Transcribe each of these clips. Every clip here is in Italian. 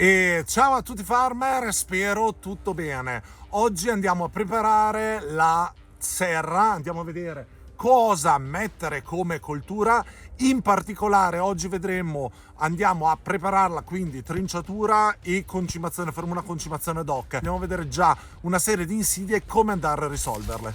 E ciao a tutti farmer, spero tutto bene. Oggi andiamo a preparare la serra, andiamo a vedere cosa mettere come coltura. In particolare oggi andiamo a prepararla, quindi trinciatura e concimazione, faremo una concimazione ad hoc. Andiamo a vedere già una serie di insidie e come andare a risolverle.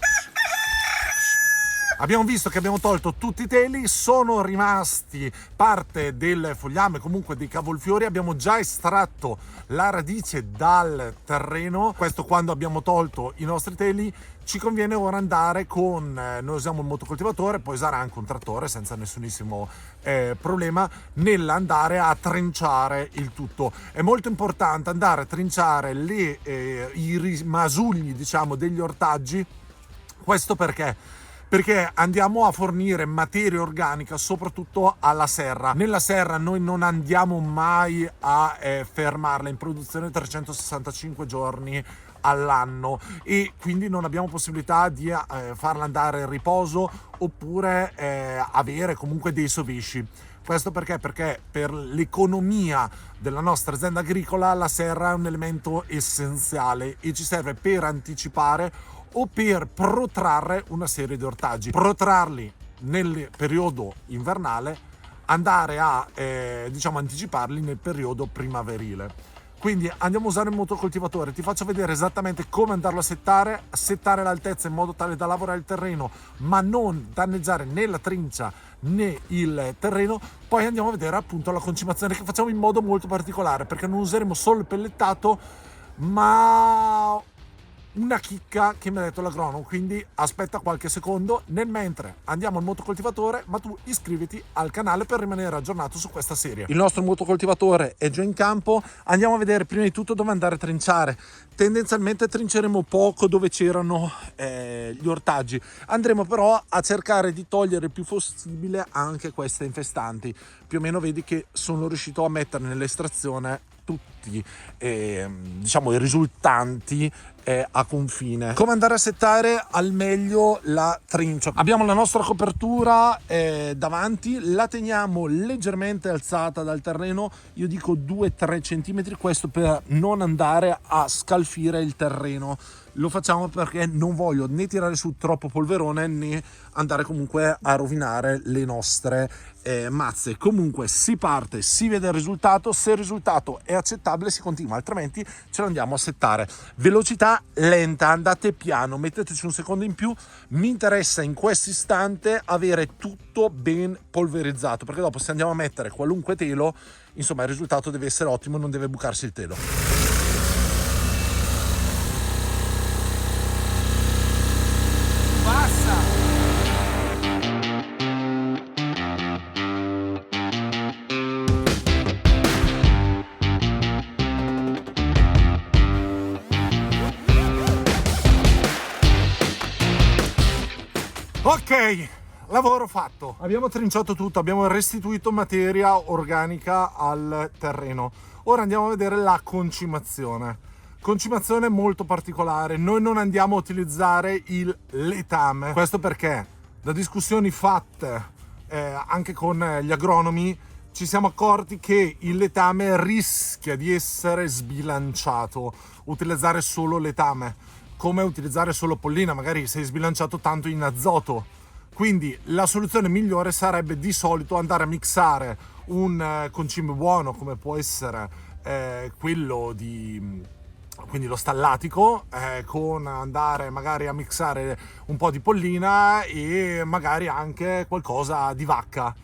Abbiamo visto che abbiamo tolto tutti i teli, sono rimasti parte del fogliame, comunque dei cavolfiori. Abbiamo già estratto la radice dal terreno. Questo quando abbiamo tolto i nostri teli. Ci conviene ora andare noi usiamo il motocoltivatore, puoi usare anche un trattore senza nessunissimo problema, nell'andare a trinciare il tutto. È molto importante andare a trinciare i rimasugli, diciamo, degli ortaggi. Questo perché andiamo a fornire materia organica soprattutto alla serra. Nella serra noi non andiamo mai a fermarla in produzione 365 giorni all'anno e quindi non abbiamo possibilità di farla andare in riposo oppure avere comunque dei sovesci. Questo perché per l'economia della nostra azienda agricola la serra è un elemento essenziale e ci serve per anticipare o per protrarre una serie di ortaggi. Protrarli nel periodo invernale, andare a anticiparli nel periodo primaverile. Quindi andiamo a usare il motocoltivatore, ti faccio vedere esattamente come andarlo a settare l'altezza in modo tale da lavorare il terreno ma non danneggiare né la trincia né il terreno. Poi andiamo a vedere appunto la concimazione, che facciamo in modo molto particolare, perché non useremo solo il pellettato ma una chicca che mi ha detto l'agronomo, quindi aspetta qualche secondo. Nel mentre andiamo al motocoltivatore, ma tu iscriviti al canale per rimanere aggiornato su questa serie. Il nostro motocoltivatore è già in campo, andiamo a vedere prima di tutto dove andare a trinciare. Tendenzialmente trinceremo poco dove c'erano gli ortaggi, andremo però a cercare di togliere il più possibile anche queste infestanti. Più o meno vedi che sono riuscito a mettere nell'estrazione tutti i risultanti a confine. Come andare a settare al meglio la trincia? Abbiamo la nostra copertura davanti, la teniamo leggermente alzata dal terreno, io dico 2-3 cm, questo per non andare a scalfire il terreno. Lo facciamo perché non voglio né tirare su troppo polverone né andare comunque a rovinare le nostre mazze. Comunque si parte, si vede il risultato, se il risultato è accettabile si continua, altrimenti ce lo andiamo a settare. Velocità lenta, andate piano, metteteci un secondo in più. Mi interessa in questo istante avere tutto ben polverizzato, perché dopo se andiamo a mettere qualunque telo, insomma il risultato deve essere ottimo, non deve bucarsi il telo. Ok, lavoro fatto. Abbiamo trinciato tutto, abbiamo restituito materia organica al terreno. Ora andiamo a vedere la concimazione. Concimazione molto particolare. Noi non andiamo a utilizzare il letame. Questo perché da discussioni fatte anche con gli agronomi ci siamo accorti che il letame rischia di essere sbilanciato. Utilizzare solo letame, come utilizzare solo pollina, magari sei sbilanciato tanto in azoto. Quindi la soluzione migliore sarebbe di solito andare a mixare un concime buono, come può essere quindi lo stallatico, con andare magari a mixare un po' di pollina e magari anche qualcosa di vacca.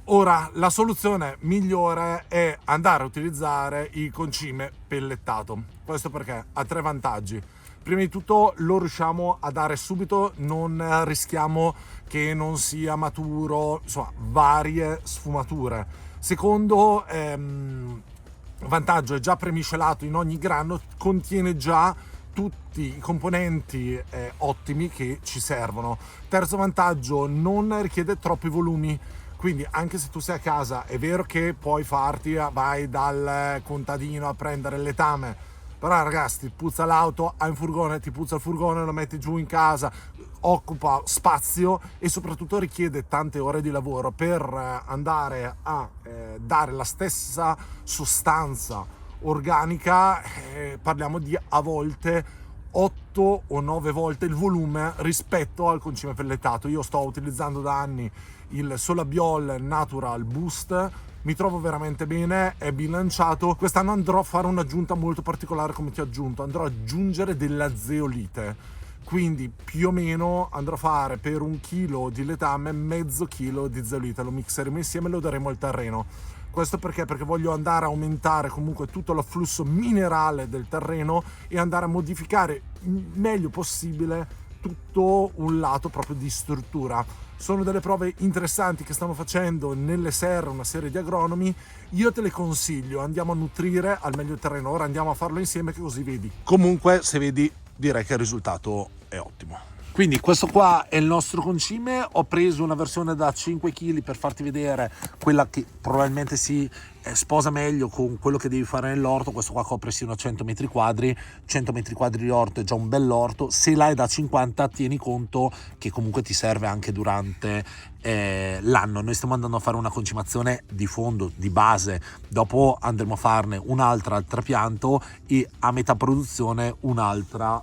Ora, la soluzione migliore è andare a utilizzare il concime pellettato. Questo perché ha 3 vantaggi. Prima di tutto lo riusciamo a dare subito, non rischiamo che non sia maturo, insomma varie sfumature. Secondo vantaggio, è già premiscelato in ogni grano, contiene già tutti i componenti ottimi che ci servono. Terzo vantaggio, non richiede troppi volumi. Quindi anche se tu sei a casa, è vero che puoi vai dal contadino a prendere il letame, però ragazzi, ti puzza l'auto, hai un furgone, ti puzza il furgone, lo metti giù in casa, occupa spazio e soprattutto richiede tante ore di lavoro per andare a dare la stessa sostanza organica, parliamo di a volte 8 o 9 volte il volume rispetto al concime pellettato. Io sto utilizzando da anni il Solabiol Natural Boost, mi trovo veramente bene, è bilanciato. Quest'anno andrò a fare un'aggiunta molto particolare. Come ti ho aggiunto? Andrò ad aggiungere della zeolite, quindi più o meno andrò a fare per 1 chilo di letame mezzo chilo di zeolite, lo mixeremo insieme e lo daremo al terreno. Questo perché? Perché voglio andare a aumentare comunque tutto l'afflusso minerale del terreno e andare a modificare il meglio possibile tutto un lato proprio di struttura. Sono delle prove interessanti che stanno facendo nelle serre una serie di agronomi. Io te le consiglio, andiamo a nutrire al meglio il terreno. Ora andiamo a farlo insieme, che così vedi. Comunque, se vedi, direi che il risultato è ottimo. Quindi questo qua è il nostro concime. Ho preso una versione da 5 kg per farti vedere quella che probabilmente si sposa meglio con quello che devi fare nell'orto. Questo qua copre sino a 100 metri quadri. 100 metri quadri di orto è già un bell'orto. Se l'hai da 50 tieni conto che comunque ti serve anche durante l'anno. Noi stiamo andando a fare una concimazione di fondo, di base, dopo andremo a farne un'altra al trapianto e a metà produzione un'altra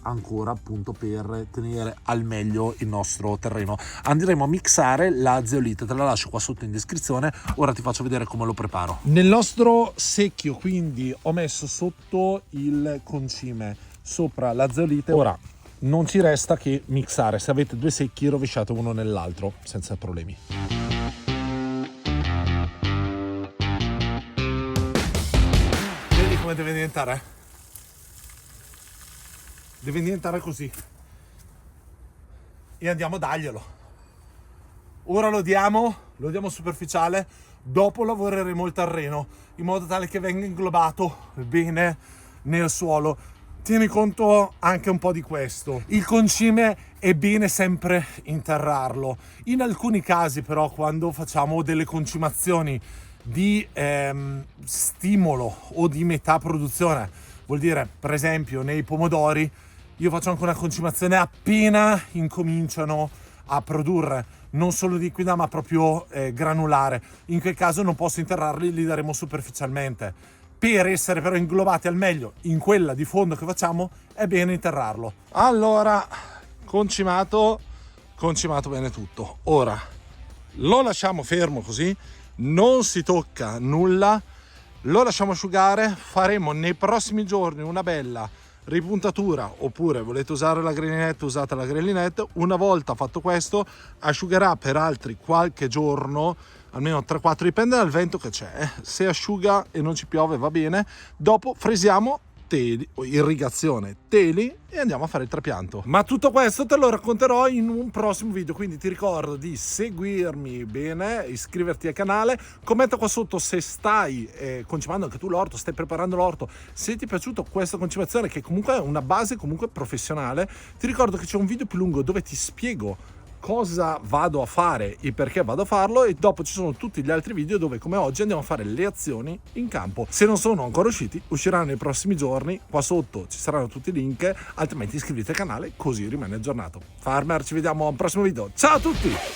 ancora, appunto, per tenere al meglio il nostro terreno. Andremo a mixare la zeolite, te la lascio qua sotto in descrizione. Ora ti faccio vedere come lo preparo. Nel nostro secchio quindi ho messo sotto il concime, sopra la zeolite. Ora non ci resta che mixare. Se avete 2 secchi, rovesciate uno nell'altro senza problemi. Vedi come deve diventare? Deve diventare così. E andiamo a darglielo. Ora lo diamo superficiale, dopo lavoreremo il terreno in modo tale che venga inglobato bene nel suolo. Tieni conto anche un po' di questo. Il concime è bene sempre interrarlo. In alcuni casi però, quando facciamo delle concimazioni di stimolo o di metà produzione, vuol dire per esempio nei pomodori, io faccio anche una concimazione appena incominciano a produrre, non solo liquida ma proprio granulare. In quel caso non posso interrarli, li daremo superficialmente. Per essere però inglobati al meglio in quella di fondo che facciamo è bene interrarlo. Allora, concimato bene tutto. Ora lo lasciamo fermo così, non si tocca nulla, lo lasciamo asciugare. Faremo nei prossimi giorni una bella ripuntatura, oppure volete usare la grillinette, usate la grillinette. Una volta fatto questo, asciugherà per altri qualche giorno, almeno 3-4, dipende dal vento che c'è. Se asciuga e non ci piove va bene. Dopo fresiamo teli, irrigazione teli, e andiamo a fare il trapianto. Ma tutto questo te lo racconterò in un prossimo video, quindi ti ricordo di seguirmi bene, iscriverti al canale, commenta qua sotto se stai concimando anche tu l'orto, stai preparando l'orto, se ti è piaciuta questa concimazione, che comunque è una base comunque professionale. Ti ricordo che c'è un video più lungo dove ti spiego cosa vado a fare e perché vado a farlo, e dopo ci sono tutti gli altri video dove, come oggi, andiamo a fare le azioni in campo. Se non sono ancora usciti, usciranno nei prossimi giorni. Qua sotto ci saranno tutti i link, altrimenti iscriviti al canale così rimani aggiornato. Farmer, ci vediamo al prossimo video. Ciao a tutti!